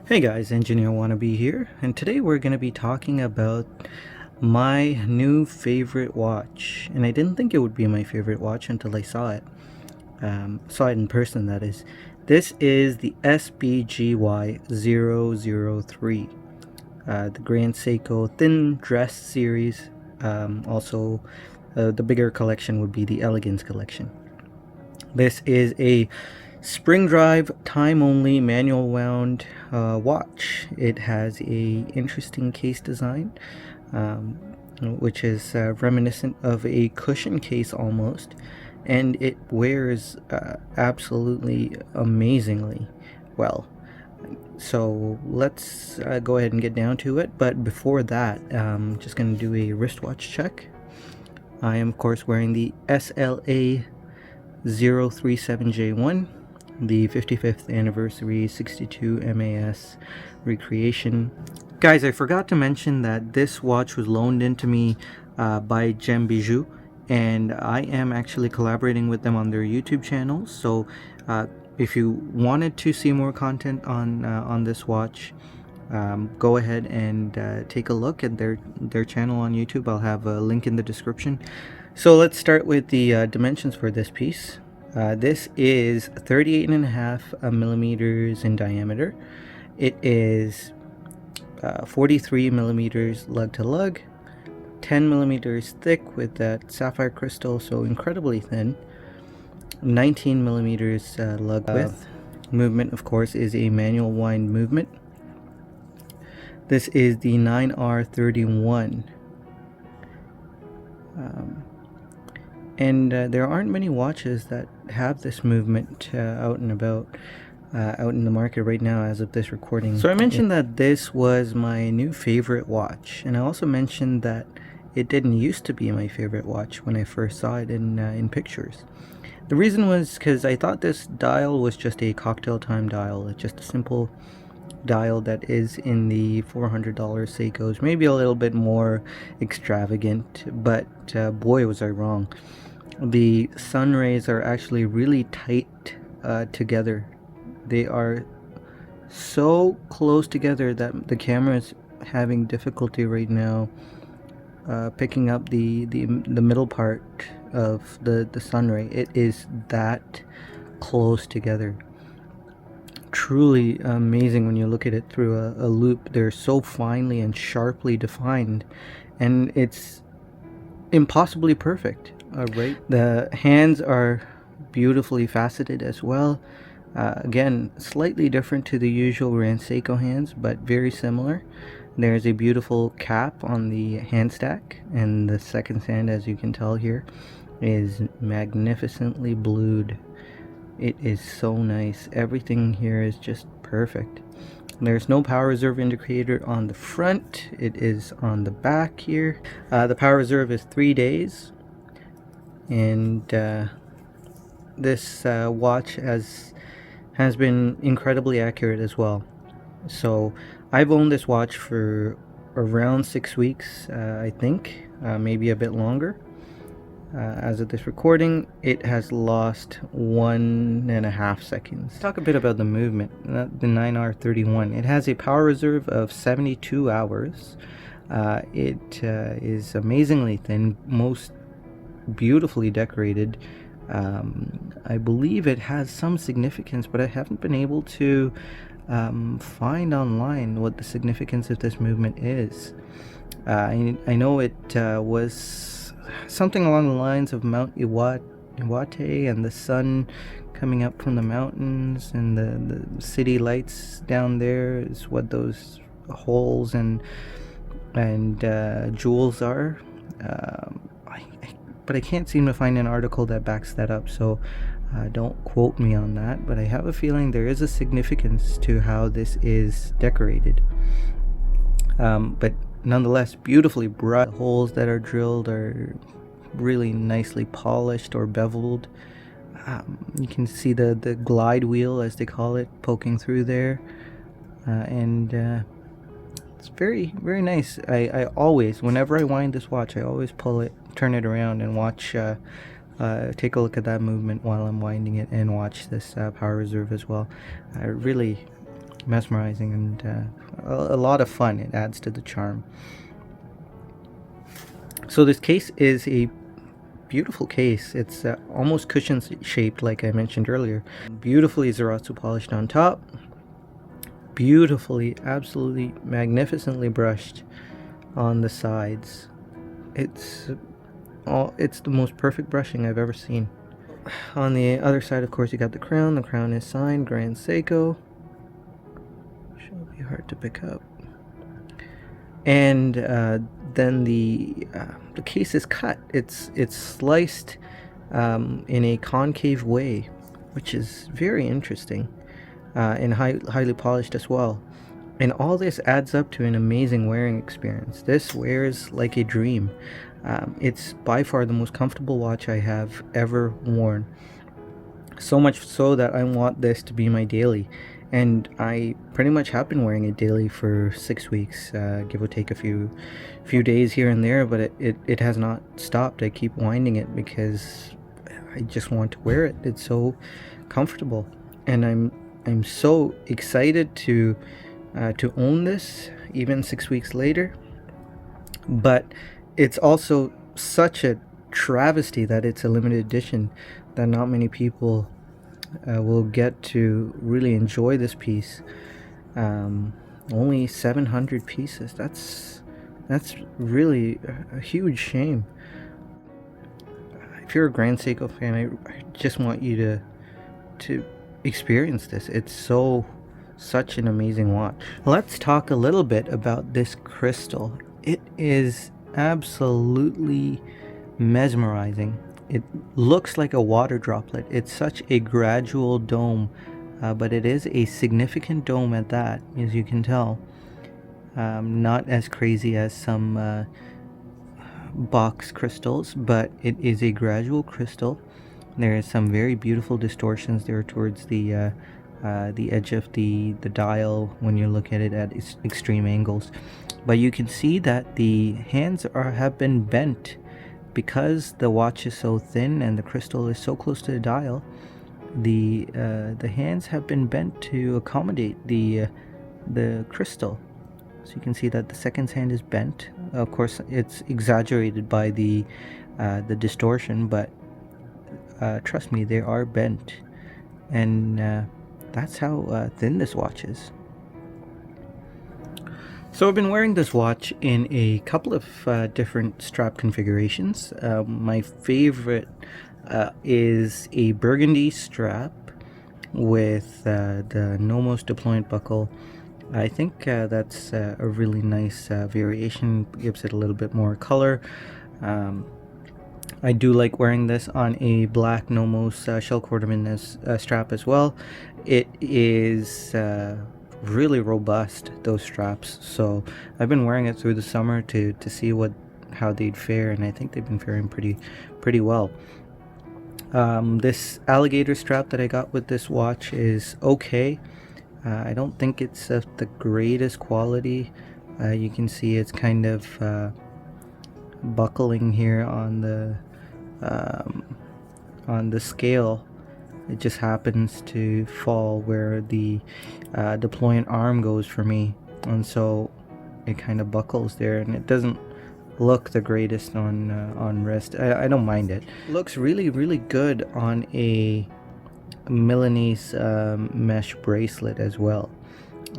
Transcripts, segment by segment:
Hey guys, Engineer Wannabe here, and today we're going to be talking about my new favorite watch. And I didn't think it would be my favorite watch until I saw it. Saw it in person, that is. This is the SBGY003, the Grand Seiko Thin Dress series. Also, the bigger collection would be the Elegance collection. This is a spring drive, time only, manual wound watch. It has a interesting case design, which is reminiscent of a cushion case almost, and it wears absolutely amazingly well. So let's go ahead and get down to it. But before that, I'm just going to do a wristwatch check. I am of course wearing the SLA 037J1, the 55th anniversary 62 MAS recreation. Guys, I forgot to mention that this watch was loaned into me by Bijou, and I am actually collaborating with them on their YouTube channel. So if you wanted to see more content on this watch, go ahead and take a look at their channel on YouTube. I'll have a link in the description. So let's start with the dimensions for this piece. This is 38.5 millimeters in diameter. It is 43 millimeters lug to lug, 10 millimeters thick with that sapphire crystal, so incredibly thin. 19 millimeters lug width. Movement, of course, is a manual wind movement. This is the 9R31. And there aren't many watches that have this movement out and about, out in the market right now as of this recording. So I mentioned that this was my new favorite watch, and I also mentioned that it didn't used to be my favorite watch when I first saw it in pictures. The reason was because I thought this dial was just a cocktail time dial. It's just a simple dial that is in the $400 Seikos, maybe a little bit more extravagant, but boy was I wrong. The sun rays are actually really tight together. They are so close together that the camera is having difficulty right now picking up the middle part of the sun ray. It is that close together. Truly amazing when you look at it through a loop. They're so finely and sharply defined, and it's impossibly perfect. Right, the hands are beautifully faceted as well. Again, slightly different to the usual Grand Seiko hands, but very similar. There's a beautiful cap on the hand stack, and the second sand, as you can tell here, is magnificently blued. It is so nice. Everything here is just perfect. There's no power reserve indicator on the front. It is on the back here. The power reserve is 3 days. And this watch has been incredibly accurate as well. So I've owned this watch for around 6 weeks, I think, maybe a bit longer. As of this recording, it has lost 1.5 seconds. Talk a bit about the movement. The 9R31. It has a power reserve of 72 hours. It is amazingly thin, most beautifully decorated. I believe it has some significance, but I haven't been able to find online what the significance of this movement is. I know it was something along the lines of Mount Iwate and the sun coming up from the mountains, and the city lights down there is what those holes and jewels are. But I can't seem to find an article that backs that up, so don't quote me on that, but I have a feeling there is a significance to how this is decorated. But nonetheless, beautifully bright. The holes that are drilled are really nicely polished or beveled. You can see the glide wheel, as they call it, poking through there, and it's very, very nice. I always, whenever I wind this watch, I always pull it, turn it around, and watch, take a look at that movement while I'm winding it, and watch this power reserve as well. Really mesmerizing and a lot of fun. It adds to the charm. So this case is a beautiful case. It's almost cushion shaped, like I mentioned earlier. Beautifully Zaratsu polished on top. Beautifully, absolutely magnificently brushed on the sides. It's the most perfect brushing I've ever seen. On the other side, of course, you got the crown. The crown is signed Grand Seiko. Should be hard to pick up. And then the case is cut. It's sliced in a concave way, which is very interesting, and highly polished as well. And all this adds up to an amazing wearing experience. This wears like a dream. It's by far the most comfortable watch I have ever worn. So much so that I want this to be my daily. And I pretty much have been wearing it daily for 6 weeks, give or take a few days here and there, but it has not stopped. I keep winding it because I just want to wear it. It's so comfortable, and I'm so excited to own this even 6 weeks later. But it's also such a travesty that it's a limited edition, that not many people will get to really enjoy this piece. Only 700 pieces. That's really a huge shame. If you're a Grand Seiko fan, I just want you to experience this. It's such an amazing watch. Let's talk a little bit about this crystal. It is absolutely mesmerizing. It looks like a water droplet. It's such a gradual dome, but it is a significant dome at that, as you can tell. Not as crazy as some box crystals, but it is a gradual crystal. There is some very beautiful distortions there towards the edge of the dial when you look at it at extreme angles. But you can see that the hands have been bent. Because the watch is so thin and the crystal is so close to the dial, the hands have been bent to accommodate the crystal. So you can see that the second hand is bent. Of course, it's exaggerated by the distortion, but trust me, they are bent, and that's how thin this watch is. So I've been wearing this watch in a couple of different strap configurations. My favorite is a burgundy strap with the Nomos deployment buckle. I think that's a really nice variation, gives it a little bit more color. I do like wearing this on a black Nomos shell cordovan strap as well. It is really robust, those straps, so I've been wearing it through the summer to see how they'd fare, and I think they've been faring pretty well. This alligator strap that I got with this watch is okay. I don't think it's of the greatest quality. You can see it's kind of buckling here on the scale. It just happens to fall where the deployant arm goes for me, and so it kind of buckles there, and it doesn't look the greatest on wrist. I don't mind it. Looks really good on a Milanese mesh bracelet as well.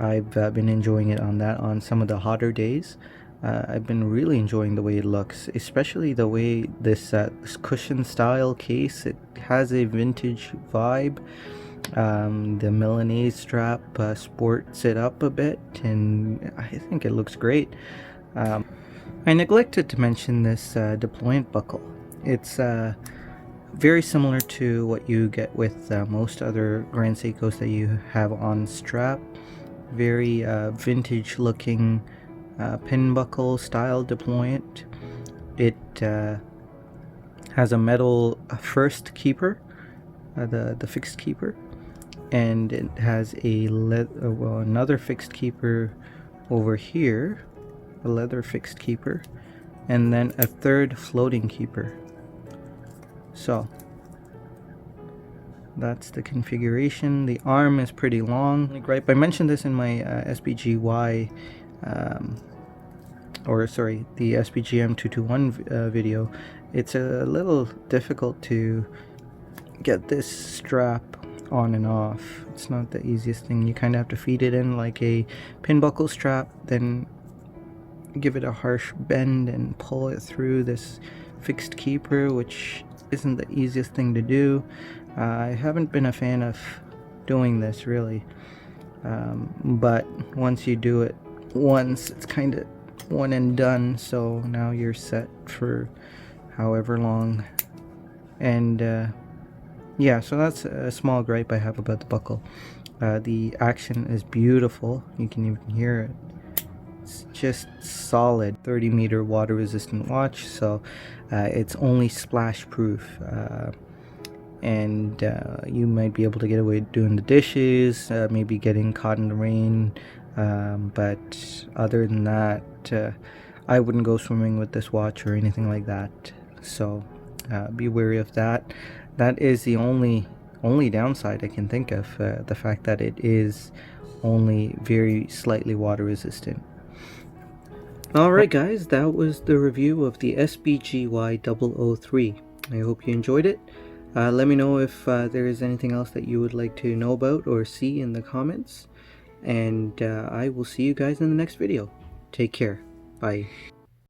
I've been enjoying it on some of the hotter days. I've been really enjoying the way it looks, especially the way this cushion style case. It has a vintage vibe. The Milanese strap sports it up a bit, and I think it looks great. I neglected to mention this deployant buckle. It's very similar to what you get with most other Grand Seikos that you have on strap. Very vintage looking pin buckle style deployant. It has a metal first keeper, the fixed keeper, and it has another fixed keeper over here, a leather fixed keeper, and then a third floating keeper. So that's the configuration. The arm is pretty long. Gripe, I mentioned this in my SBGY, or sorry, the SBGM221 video. It's a little difficult to get this strap on and off. It's not the easiest thing. You kind of have to feed it in like a pin buckle strap, then give it a harsh bend and pull it through this fixed keeper, which isn't the easiest thing to do. I haven't been a fan of doing this really, but once you do it once, it's kind of one and done, so now you're set for however long. And yeah, so that's a small gripe I have about the buckle. The action is beautiful, you can even hear it. It's just solid. 30-meter water resistant watch, so it's only splash proof, and you might be able to get away doing the dishes, maybe getting caught in the rain, but other than that, I wouldn't go swimming with this watch or anything like that, so be wary of that. That is the only downside I can think of, the fact that it is only very slightly water resistant. Alright guys, that was the review of the SBGY003. I hope you enjoyed it. Let me know if there is anything else that you would like to know about or see in the comments. And I will see you guys in the next video. Take care. Bye.